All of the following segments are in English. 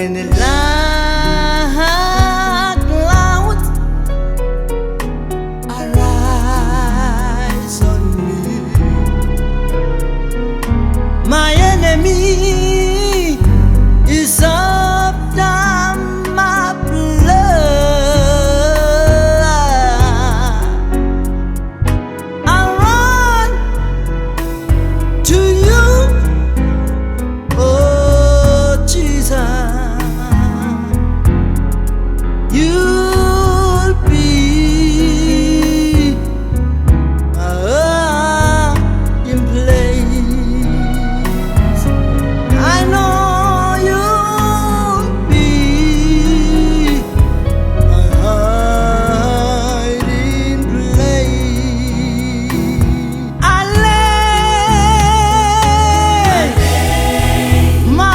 when the light clouds arise on me. My enemy is up down my blood. I run to you, oh Jesus. You'll be my hiding place. I know you'll be my hiding place. I lay my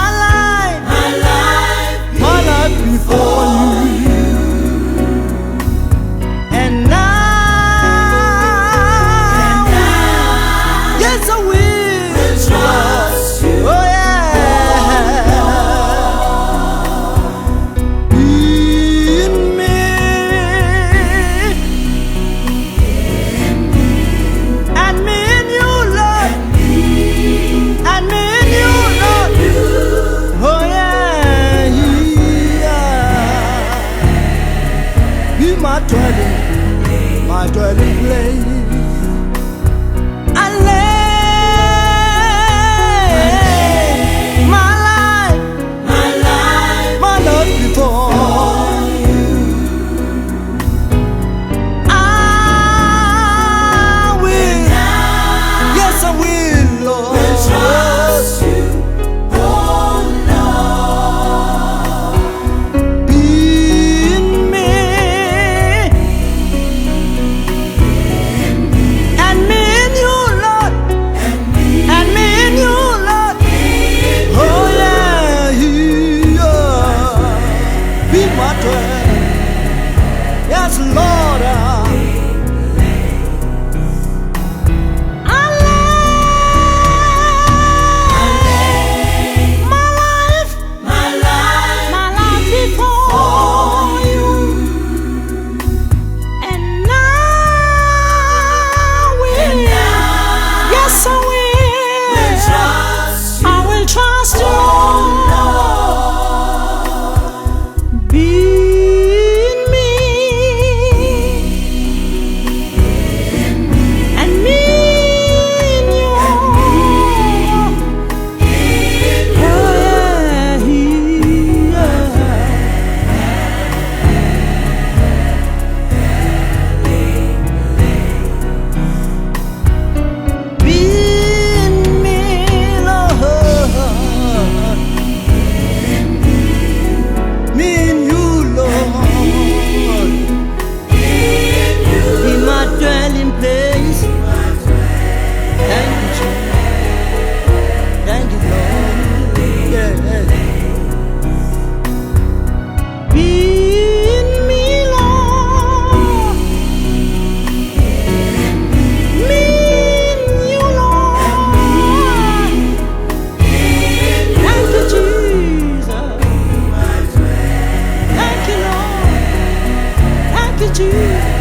life before you, and now, yes, I will trust you. Oh yeah, in me, and me in you, Lord, and me in you, Lord. Oh yeah, be my dwelling place. I lay my life before you. I will, yes I will, Lord, trust you, oh Lord. Be in me, and me in you, Lord, and me in you, Lord. Oh yeah, be my dwelling. Yes, Lord. I lay my life before you, and now will, yes I will trust you. Be in me, and me in you. Oh yeah, be in me, Lord, me in you, Lord, be my dwelling place. Thank you, Jesus. Thank you, Lord. Yeah. Be in me, Lord, me in you, Lord. Thank you, Jesus. Thank you, Lord. Thank you, Jesus.